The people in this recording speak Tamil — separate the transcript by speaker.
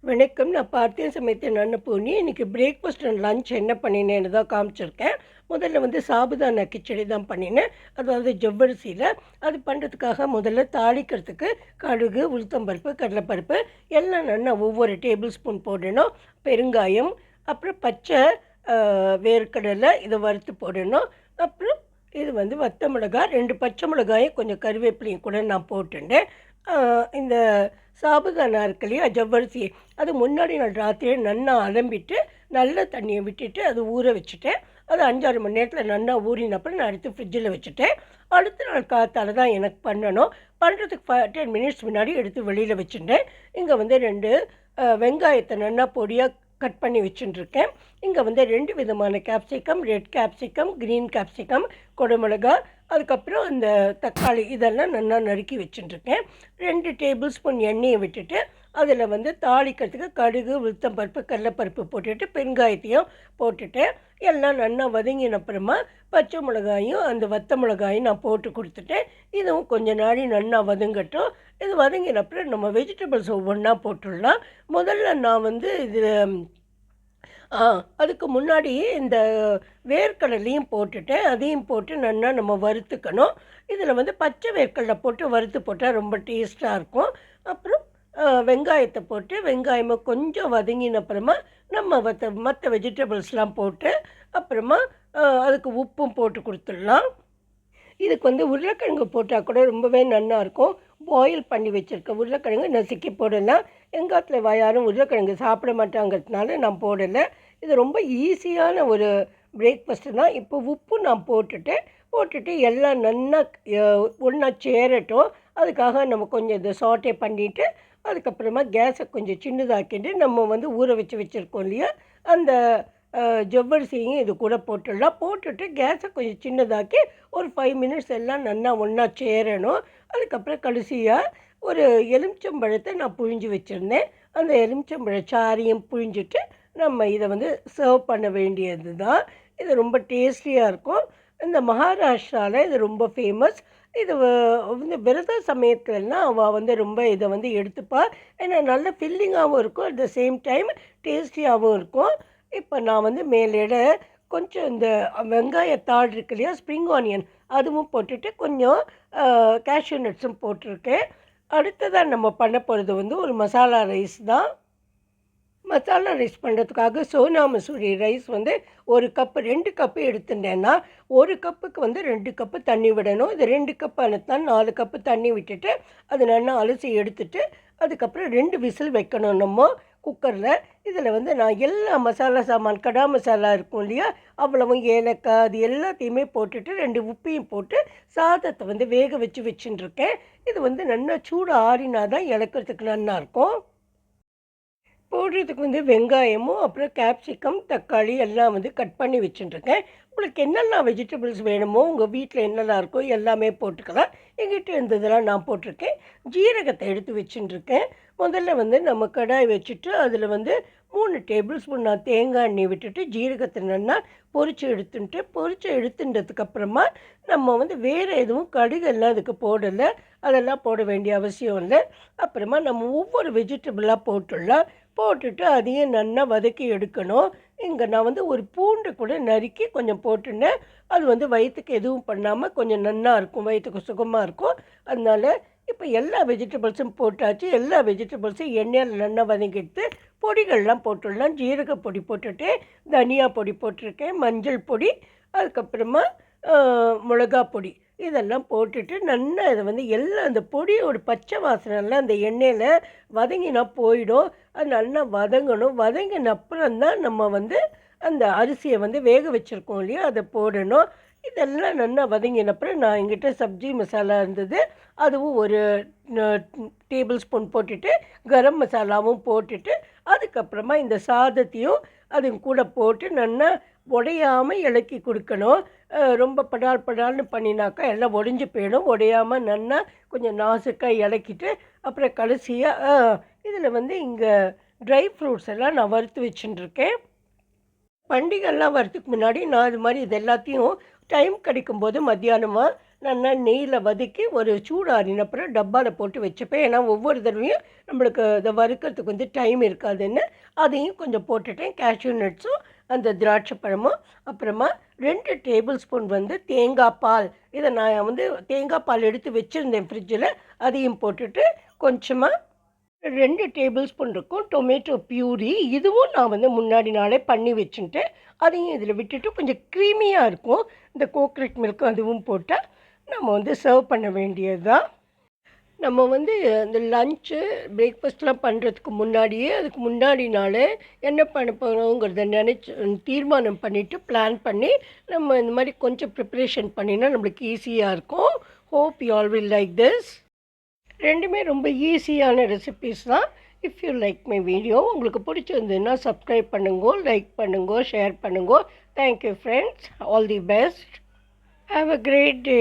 Speaker 1: வணக்கம். நான் பார்த்தேன் சமைத்தேன் அன்னபூர்ணி. இன்றைக்கி பிரேக்ஃபாஸ்ட் அண்ட் லஞ்ச் என்ன பண்ணினேன்னு தான் காமிச்சிருக்கேன். முதல்ல கிச்சடி கிச்சடி தான் பண்ணினேன். அதாவது ஜவ்வரிசியில். அது பண்ணுறதுக்காக முதல்ல தாளிக்கிறதுக்கு கடுகு, உளுத்தம்பருப்பு, கடலைப்பருப்பு எல்லாம் நல்லா ஒவ்வொரு டேபிள் ஸ்பூன் போடணும். பெருங்காயம், அப்புறம் பச்சை வேர்க்கடலை இதை வறுத்து போடணும். அப்புறம் இது வத்த மிளகாய், 2 பச்சை மிளகாயும் கொஞ்சம் கருவேப்பிலையும் கூட நான் போட்டுட்டேன். இந்த சாபுதானா இருக்கு இல்லையா, ஜவ்வரிசி, அது முன்னாடி நாள் ராத்திரியே நல்லா அலம்பிட்டு நல்ல தண்ணியை விட்டுட்டு அது ஊற வச்சுட்டேன். அது 5-6 மணி நேரத்தில் நல்லா ஊறினப்பறம் நான் எடுத்து ஃப்ரிட்ஜில் வச்சுட்டேன். அடுத்த நாள் காத்தால தான் எனக்கு பண்ணணும். பண்ணுறதுக்கு 10 மினிட்ஸ் முன்னாடி எடுத்து வெளியில் வச்சுட்டேன். இங்கே 2 வெங்காயத்தை நல்லா பொடியாக கட் பண்ணி வச்சுட்டுருக்கேன். இங்கே 2 விதமான capsicum, red capsicum, green capsicum, குடமிளகா, அதுக்கப்புறம் இந்த தக்காளி இதெல்லாம் நல்லா நறுக்கி வச்சுட்டுருக்கேன். 2 டேபிள் ஸ்பூன் எண்ணெயை விட்டுட்டு அதில் தாளிக்கிறதுக்கு கடுகு, உளுத்தம்பருப்பு, கடலைப்பருப்பு போட்டுட்டு பெருங்காயத்தையும் போட்டுட்டு எல்லாம் நல்லா வதங்கினப்புறமா பச்சை மிளகாயும் அந்த வத்த மிளகாயும் நான் போட்டு கொடுத்துட்டேன். இதுவும் கொஞ்ச நாளி நல்லா வதங்கட்டும். இது வதங்கினப்புறம் நம்ம வெஜிடபிள்ஸ் ஒவ்வொன்றா போட்டுடலாம். முதல்ல நான் இது அதுக்கு முன்னாடி இந்த வேர்க்கடலையும் போட்டுட்டேன். அதையும் போட்டு நல்லா நம்ம வறுத்துக்கணும். இதில் பச்சை வேர்க்கடலை போட்டு வறுத்து போட்டால் ரொம்ப டேஸ்ட்டாக இருக்கும். அப்புறம் வெங்காயத்தை போட்டு வெங்காயமும் கொஞ்சம் வதங்கினப்புறமா நம்ம மற்ற வெஜிடபிள்ஸ்லாம் போட்டு அப்புறமா அதுக்கு உப்பும் போட்டு கொடுத்துடலாம். இதுக்கு உருளைக்கிழங்கு போட்டால் கூட ரொம்பவே நல்லாயிருக்கும். பாயில் பண்ணி வச்சுருக்க உருளைக்கிழங்கு நசுக்கி போடலாம். எங்காத்தில் யாரும் உருளைக்கிழங்கு சாப்பிட மாட்டாங்கிறதுனால நான் போடலை. இது ரொம்ப ஈஸியான ஒரு பிரேக்ஃபாஸ்ட்டு தான். இப்போ உப்பு நான் போட்டுட்டு எல்லாம் நல்லா ஒன்றா சேரட்டும். அதுக்காக நம்ம கொஞ்சம் இதை சாட்டே பண்ணிவிட்டு அதுக்கப்புறமா கேஸை கொஞ்சம் சின்னதாக்கிட்டு நம்ம ஊற வச்சுருக்கோம் இல்லையா, அந்த ஜவ்வரிசியும் இது கூட போட்டுடலாம். போட்டுட்டு கேஸை கொஞ்சம் சின்னதாக்கி ஒரு 5 மினிட்ஸ் எல்லாம் நல்லா ஒன்றா சேரணும். அதுக்கப்புறம் கடைசியாக ஒரு எலுமிச்சம்பழத்தை நான் புழிஞ்சு வச்சுருந்தேன். அந்த எலுமிச்சம்பழ சாறையும் புழிஞ்சிட்டு நம்ம இதை சர்வ் பண்ண வேண்டியது தான். இது ரொம்ப டேஸ்டியாக இருக்கும். இந்த மகாராஷ்டிராவில் இது ரொம்ப ஃபேமஸ். இது விரத சமயத்துலலாம் அவள் ரொம்ப இதை எடுத்துப்பா. ஏன்னா நல்ல ஃபில்லிங்காகவும் இருக்கும், அட் த சேம் டைம் டேஸ்டியாகவும் இருக்கும். இப்போ நான் மேலேட கொஞ்சம் இந்த வெங்காயத்தாள் இருக்கு இல்லையா, ஸ்ப்ரிங் ஆனியன், அதுவும் போட்டுட்டு கொஞ்சம் கேஷ்யூ நட்ஸும் போட்டிருக்கேன். அடுத்ததாக நம்ம பண்ண போகிறது ஒரு மசாலா ரைஸ் தான். மசாலா ரைஸ் பண்ணுறதுக்காக Sona Masoori rice 1 cup 2 cup எடுத்துட்டேன்னா 1 கப்புக்கு 2 கப்பு தண்ணி விடணும். இது 2 கப்பு அனுத்தான் 4 கப்பு தண்ணி விட்டுட்டு அது நல்லா அலசி எடுத்துட்டு அதுக்கப்புறம் 2 விசில் வைக்கணும் நம்ம குக்கரில். இதில் நான் எல்லா மசாலா சாமான், கடா மசாலா இருக்கும் இல்லையா, அவ்வளவும் ஏலக்காய் அது எல்லாத்தையுமே போட்டுட்டு 2 உப்பையும் போட்டு சாதத்தை வேக வச்சுட்டுருக்கேன். இது நல்லா சூடு ஆறினா தான் இறக்கிறதுக்கு நல்லாயிருக்கும். போடுறதுக்கு வெங்காயமும் அப்புறம் கேப்சிகம், தக்காளி எல்லாம் கட் பண்ணி வச்சுட்டுருக்கேன். உங்களுக்கு என்னெல்லாம் வெஜிடபிள்ஸ் வேணுமோ உங்கள் வீட்டில் என்னெல்லாம் இருக்கோ எல்லாமே போட்டுக்கலாம். எங்கிட்ட இருந்ததெல்லாம் நான் போட்டிருக்கேன். ஜீரகத்தை எடுத்து வச்சுட்டுருக்கேன். முதல்ல நம்ம கடாய் வச்சுட்டு அதில் 3 டேபிள் ஸ்பூன் நான் தேங்காய் எண்ணெய் விட்டுட்டு ஜீரகத்தை நல்லா பொரிச்சு எடுத்துட்டதுக்கப்புறமா நம்ம வேறு எதுவும் கடுகெல்லாம் அதுக்கு போடலை. அதெல்லாம் போட வேண்டிய அவசியம் இல்லை. அப்புறமா நம்ம ஒவ்வொரு வெஜிடபிளாக போட்டுட்டு அதையும் நல்லா வதக்கி எடுக்கணும். இங்கே நான் ஒரு பூண்டு கூட நறுக்கி கொஞ்சம் போட்டுனேன். அது வயிற்றுக்கு எதுவும் பண்ணாமல் கொஞ்சம் நல்லா இருக்கும், வயிற்றுக்கு சுகமாக இருக்கும். அதனால் இப்போ எல்லா வெஜிடபிள்ஸும் போட்டாச்சு. எல்லா வெஜிடபிள்ஸும் எண்ணெயில் நல்லா வதங்கிட்டு பொடிகள்லாம் போட்டுடலாம். ஜீரக பொடி போட்டுட்டு தனியா பொடி போட்டிருக்கேன், மஞ்சள் பொடி, அதுக்கப்புறமா மிளகா பொடி இதெல்லாம் போட்டுட்டு நல்லா இதை எல்லாம் அந்த பொடியோட பச்சை வாசனைலாம் அந்த எண்ணெயில் வதங்கினா போயிடும். அது நல்லா வதங்கணும். வதங்கின அப்புறம்தான் நம்ம அந்த அரிசியை வேக வச்சுருக்கோம் இல்லையா, அதை போடணும். இதெல்லாம் நல்லா வதங்கினப்புறம் நான் எங்கிட்ட சப்ஜி மசாலா இருந்தது, அதுவும் ஒரு டேபிள் ஸ்பூன் போட்டுட்டு கரம் மசாலாவும் போட்டுட்டு அதுக்கப்புறமா இந்த சாதத்தையும் அது கூட போட்டு நல்லா உடையாமல் இலக்கி கொடுக்கணும். ரொம்ப படால்னு பண்ணினாக்கா எல்லாம் உடஞ்சி போயிடும். உடையாமல் நல்லா கொஞ்சம் நாசுக்காக இலக்கிட்டு அப்புறம் கடைசியாக இதில் இங்கே ட்ரை ஃப்ரூட்ஸ் எல்லாம் நான் வறுத்து வச்சுட்டுருக்கேன். பண்டிகைலாம் வரத்துக்கு முன்னாடி நான் இது மாதிரி இது எல்லாத்தையும் டைம் கிடைக்கும்போது மத்தியானமாக நல்லா நெய்யில் வதக்கி ஒரு சூடாறின அப்புறம் டப்பாவில் போட்டு வச்சுப்பேன். ஏன்னா ஒவ்வொரு தடவையும் நம்மளுக்கு இதை வறுக்கிறதுக்கு வந்து டைம் இருக்காதுன்னு அதையும் கொஞ்சம் போட்டுட்டேன். கேஷ்யூ நட்ஸும் அந்த திராட்சை பழமும் அப்புறமா 2 டேபிள் ஸ்பூன் வந்து தேங்காய் பால். இதை நான் வந்து தேங்காய் பால் எடுத்து வச்சுருந்தேன் ஃப்ரிட்ஜில். அதையும் போட்டுட்டு கொஞ்சமாக 2 டேபிள் ஸ்பூன் இருக்கும் டொமேட்டோ பியூரி. இதுவும் நான் வந்து முன்னாடி நாளே பண்ணி வச்சுட்டேன். அதையும் இதில் விட்டுட்டு கொஞ்சம் க்ரீமியாக இருக்கும். இந்த கோக்னட் மில்க் அதுவும் போட்டால் நம்ம வந்து சர்வ் பண்ண வேண்டியது தான். நம்ம வந்து இந்த லன்ச்சு, பிரேக்ஃபாஸ்ட்லாம் பண்ணுறதுக்கு முன்னாடியே, அதுக்கு முன்னாடி நாளே என்ன பண்ண போகிறோங்கிறத தீர்மானம் பண்ணிவிட்டு, பிளான் பண்ணி, நம்ம இந்த மாதிரி கொஞ்சம் ப்ரிப்பரேஷன் பண்ணினா நம்மளுக்கு ஈஸியாக இருக்கும். Hope you all will like this. 2மே ரொம்ப ஈஸியான ரெசிபீஸ் தான். If you like my video, உங்களுக்கு பிடிச்சிருந்ததுன்னா சப்ஸ்கிரைப் பண்ணுங்கோ, லைக் பண்ணுங்கோ, ஷேர் பண்ணுங்கோ. Thank you friends. All the best. Have a great day.